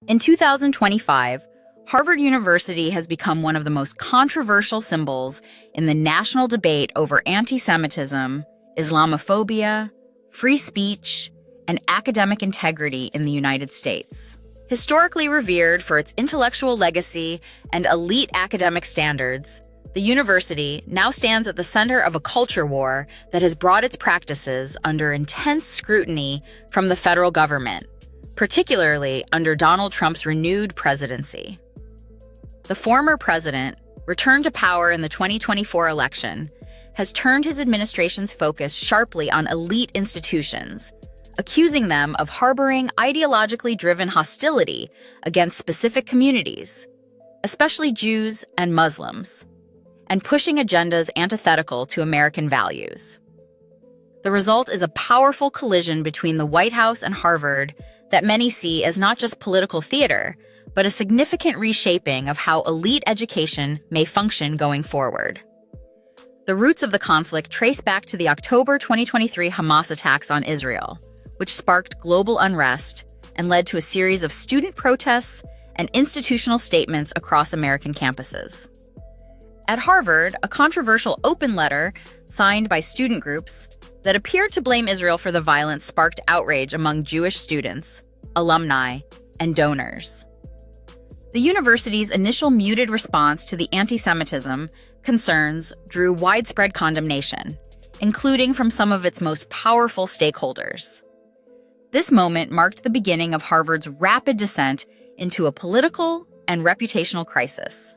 In 2025, Harvard University has become one of the most controversial symbols in the national debate over anti-Semitism, Islamophobia, free speech, and academic integrity in the United States. Historically revered for its intellectual legacy and elite academic standards, the university now stands at the center of a culture war that has brought its practices under intense scrutiny from the federal government, particularly under Donald Trump's renewed presidency. The former president, returned to power in the 2024 election, has turned his administration's focus sharply on elite institutions, accusing them of harboring ideologically driven hostility against specific communities, especially Jews and Muslims, and pushing agendas antithetical to American values. The result is a powerful collision between the White House and Harvard that many see as not just political theater, but a significant reshaping of how elite education may function going forward. The roots of the conflict trace back to the October 2023 Hamas attacks on Israel, which sparked global unrest and led to a series of student protests and institutional statements across American campuses. At Harvard, a controversial open letter signed by student groups that appeared to blame Israel for the violence sparked outrage among Jewish students, alumni, and donors. The university's initial muted response to the anti-Semitism concerns drew widespread condemnation, including from some of its most powerful stakeholders. This moment marked the beginning of Harvard's rapid descent into a political and reputational crisis.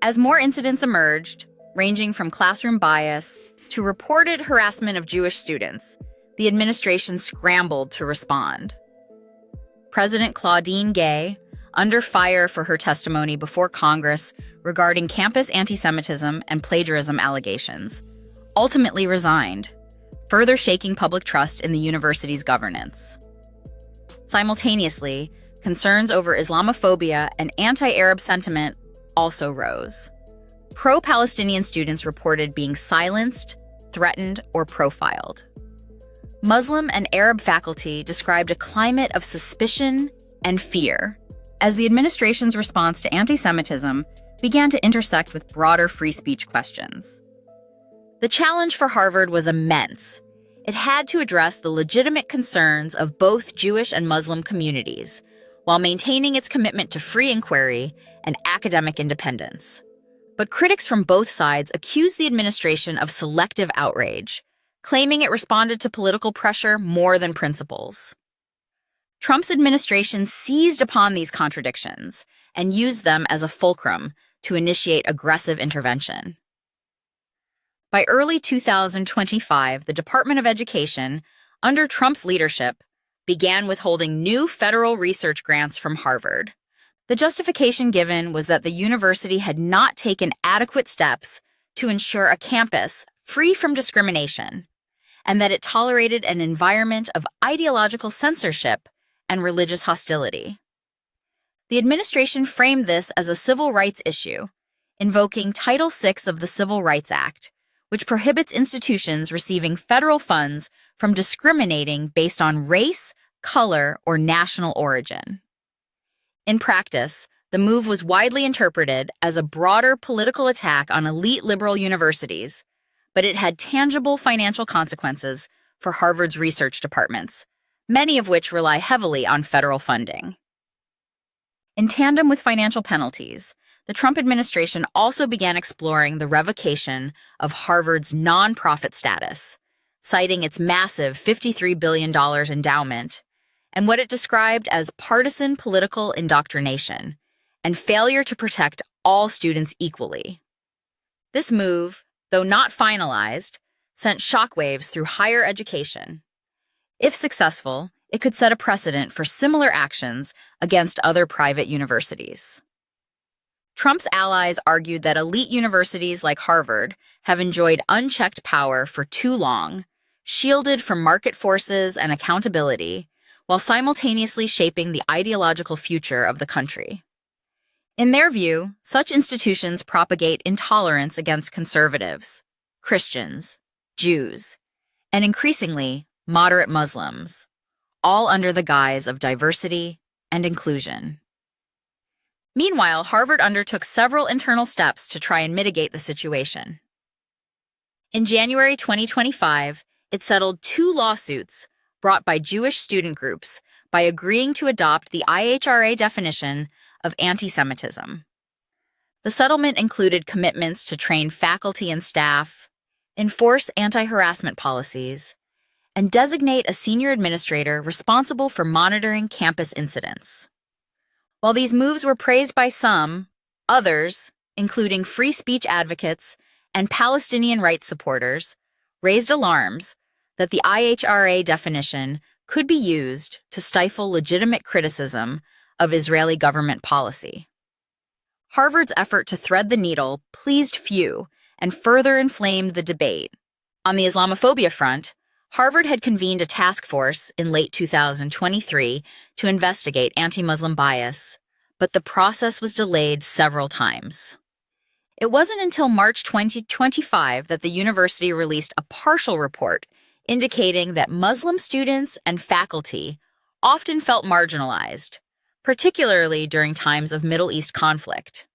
As more incidents emerged, ranging from classroom bias to reported harassment of Jewish students, the administration scrambled to respond. President Claudine Gay, under fire for her testimony before Congress regarding campus anti-Semitism and plagiarism allegations, ultimately resigned, further shaking public trust in the university's governance. Simultaneously, concerns over Islamophobia and anti-Arab sentiment also rose. Pro-Palestinian students reported being silenced, threatened, or profiled. Muslim and Arab faculty described a climate of suspicion and fear as the administration's response to anti-Semitism began to intersect with broader free speech questions. The challenge for Harvard was immense. It had to address the legitimate concerns of both Jewish and Muslim communities, while maintaining its commitment to free inquiry and academic independence. But critics from both sides accused the administration of selective outrage, claiming it responded to political pressure more than principles. Trump's administration seized upon these contradictions and used them as a fulcrum to initiate aggressive intervention. By early 2025, the Department of Education, under Trump's leadership, began withholding new federal research grants from Harvard. The justification given was that the university had not taken adequate steps to ensure a campus free from discrimination, and that it tolerated an environment of ideological censorship and religious hostility. The administration framed this as a civil rights issue, invoking Title VI of the Civil Rights Act, which prohibits institutions receiving federal funds from discriminating based on race, color, or national origin. In practice, the move was widely interpreted as a broader political attack on elite liberal universities, but it had tangible financial consequences for Harvard's research departments, many of which rely heavily on federal funding. In tandem with financial penalties, the Trump administration also began exploring the revocation of Harvard's nonprofit status, citing its massive $53 billion endowment and what it described as partisan political indoctrination and failure to protect all students equally. This move, though not finalized, sent shockwaves through higher education. If successful, it could set a precedent for similar actions against other private universities. Trump's allies argued that elite universities like Harvard have enjoyed unchecked power for too long, shielded from market forces and accountability, while simultaneously shaping the ideological future of the country. In their view, such institutions propagate intolerance against conservatives, Christians, Jews, and increasingly, moderate Muslims, all under the guise of diversity and inclusion. Meanwhile, Harvard undertook several internal steps to try and mitigate the situation. In January 2025, it settled 2 lawsuits brought by Jewish student groups by agreeing to adopt the IHRA definition of anti-Semitism. The settlement included commitments to train faculty and staff, enforce anti-harassment policies, and designate a senior administrator responsible for monitoring campus incidents. While these moves were praised by some, others, including free speech advocates and Palestinian rights supporters, raised alarms that the IHRA definition could be used to stifle legitimate criticism of Israeli government policy. Harvard's effort to thread the needle pleased few and further inflamed the debate. On the Islamophobia front, Harvard had convened a task force in late 2023 to investigate anti-Muslim bias, but the process was delayed several times. It wasn't until March 2025 that the university released a partial report indicating that Muslim students and faculty often felt marginalized, particularly during times of Middle East conflict.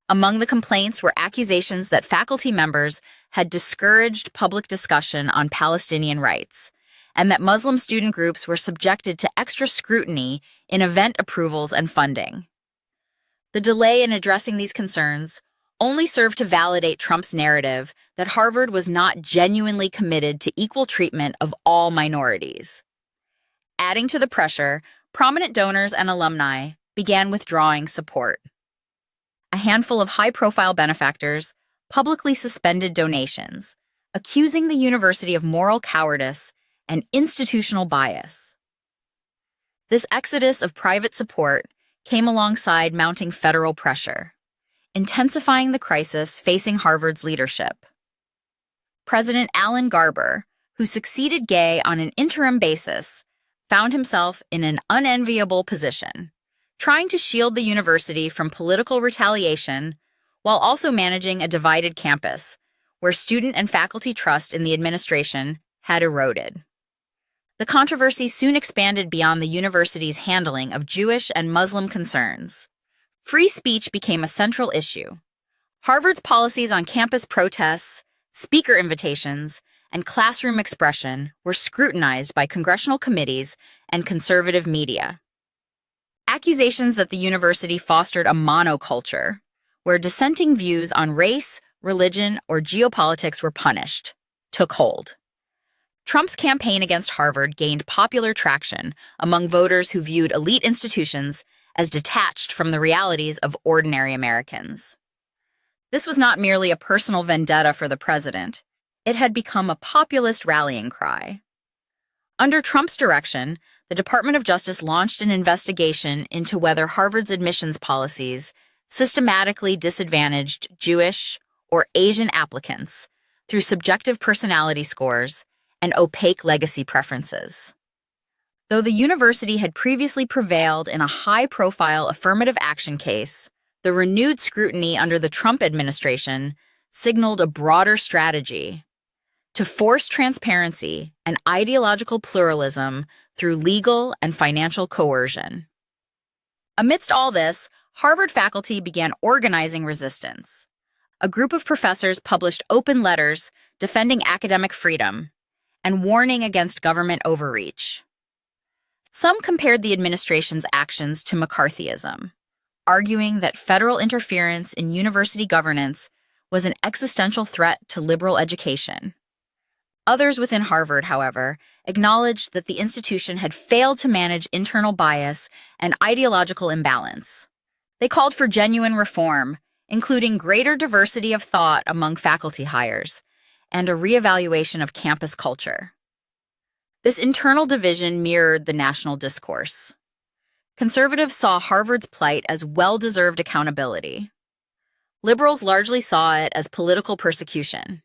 Among the complaints were accusations that faculty members had discouraged public discussion on Palestinian rights, and that Muslim student groups were subjected to extra scrutiny in event approvals and funding. The delay in addressing these concerns only served to validate Trump's narrative that Harvard was not genuinely committed to equal treatment of all minorities. Adding to the pressure, prominent donors and alumni began withdrawing support. A handful of high-profile benefactors publicly suspended donations, accusing the university of moral cowardice and institutional bias. This exodus of private support came alongside mounting federal pressure, intensifying the crisis facing Harvard's leadership. President Alan Garber, who succeeded Gay on an interim basis, found himself in an unenviable position, trying to shield the university from political retaliation while also managing a divided campus where student and faculty trust in the administration had eroded. The controversy soon expanded beyond the university's handling of Jewish and Muslim concerns. Free speech became a central issue. Harvard's policies on campus protests, speaker invitations, and classroom expression were scrutinized by congressional committees and conservative media. Accusations that the university fostered a monoculture, where dissenting views on race, religion, or geopolitics were punished, took hold. Trump's campaign against Harvard gained popular traction among voters who viewed elite institutions as detached from the realities of ordinary Americans. This was not merely a personal vendetta for the president. It had become a populist rallying cry. Under Trump's direction, the Department of Justice launched an investigation into whether Harvard's admissions policies systematically disadvantaged Jewish or Asian applicants through subjective personality scores and opaque legacy preferences. Though the university had previously prevailed in a high-profile affirmative action case, the renewed scrutiny under the Trump administration signaled a broader strategy to force transparency and ideological pluralism through legal and financial coercion. Amidst all this, Harvard faculty began organizing resistance. A group of professors published open letters defending academic freedom and warning against government overreach. Some compared the administration's actions to McCarthyism, arguing that federal interference in university governance was an existential threat to liberal education. Others within Harvard, however, acknowledged that the institution had failed to manage internal bias and ideological imbalance. They called for genuine reform, including greater diversity of thought among faculty hires and a reevaluation of campus culture. This internal division mirrored the national discourse. Conservatives saw Harvard's plight as well-deserved accountability. Liberals largely saw it as political persecution.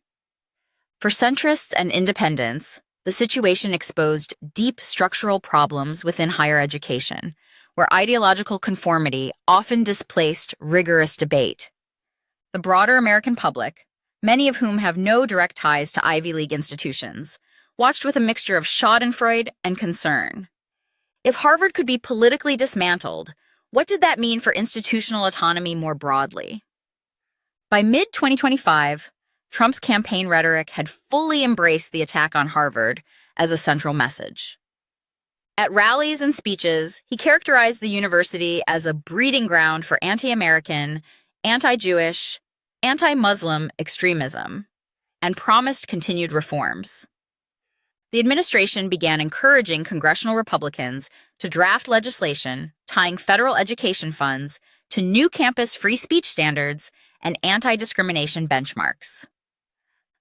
For centrists and independents, the situation exposed deep structural problems within higher education, where ideological conformity often displaced rigorous debate. The broader American public, many of whom have no direct ties to Ivy League institutions, watched with a mixture of schadenfreude and concern. If Harvard could be politically dismantled, what did that mean for institutional autonomy more broadly? By mid-2025, Trump's campaign rhetoric had fully embraced the attack on Harvard as a central message. At rallies and speeches, he characterized the university as a breeding ground for anti-American, anti-Jewish, anti-Muslim extremism, and promised continued reforms. The administration began encouraging congressional Republicans to draft legislation tying federal education funds to new campus free speech standards and anti-discrimination benchmarks.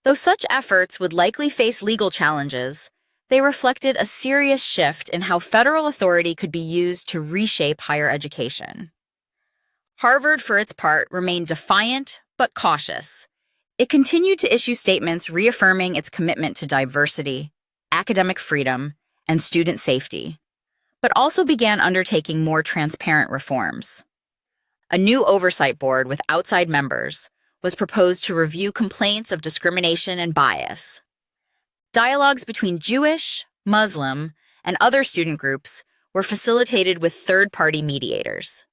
Though such efforts would likely face legal challenges, they reflected a serious shift in how federal authority could be used to reshape higher education. Harvard, for its part, remained defiant but cautious. It continued to issue statements reaffirming its commitment to diversity, academic freedom, and student safety, but also began undertaking more transparent reforms. A new oversight board with outside members was proposed to review complaints of discrimination and bias. Dialogues between Jewish, Muslim, and other student groups were facilitated with third-party mediators.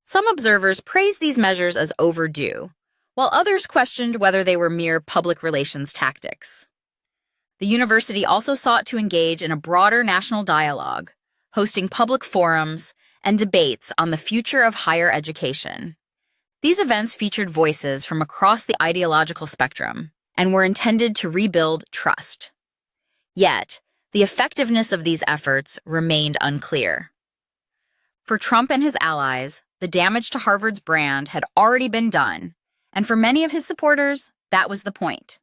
Some observers praised these measures as overdue, while others questioned whether they were mere public relations tactics. The university also sought to engage in a broader national dialogue, hosting public forums and debates on the future of higher education. These events featured voices from across the ideological spectrum and were intended to rebuild trust. Yet, the effectiveness of these efforts remained unclear. For Trump and his allies, the damage to Harvard's brand had already been done, and for many of his supporters, that was the point.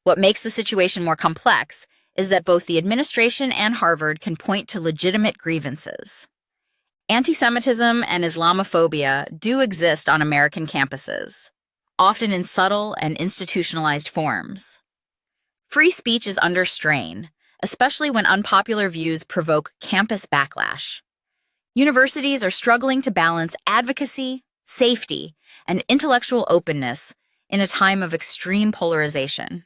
What makes the situation more complex is that both the administration and Harvard can point to legitimate grievances. Anti-Semitism and Islamophobia do exist on American campuses, often in subtle and institutionalized forms. Free speech is under strain, especially when unpopular views provoke campus backlash. Universities are struggling to balance advocacy, safety, and intellectual openness in a time of extreme polarization.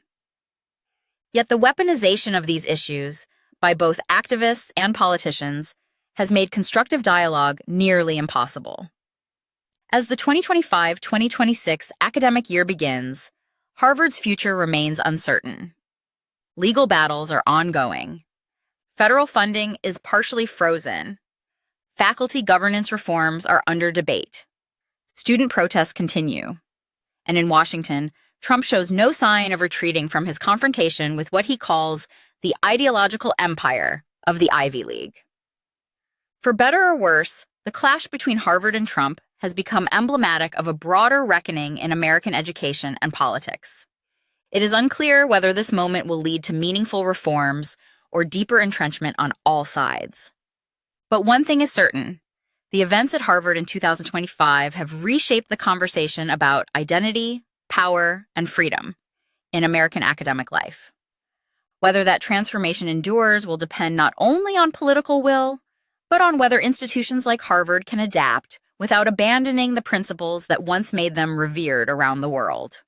Yet the weaponization of these issues by both activists and politicians has made constructive dialogue nearly impossible. As the 2025-2026 academic year begins, Harvard's future remains uncertain. Legal battles are ongoing. Federal funding is partially frozen. Faculty governance reforms are under debate. Student protests continue. And in Washington, Trump shows no sign of retreating from his confrontation with what he calls the ideological empire of the Ivy League. For better or worse, the clash between Harvard and Trump has become emblematic of a broader reckoning in American education and politics. It is unclear whether this moment will lead to meaningful reforms or deeper entrenchment on all sides. But one thing is certain: the events at Harvard in 2025 have reshaped the conversation about identity, power, and freedom in American academic life. Whether that transformation endures will depend not only on political will, but on whether institutions like Harvard can adapt without abandoning the principles that once made them revered around the world.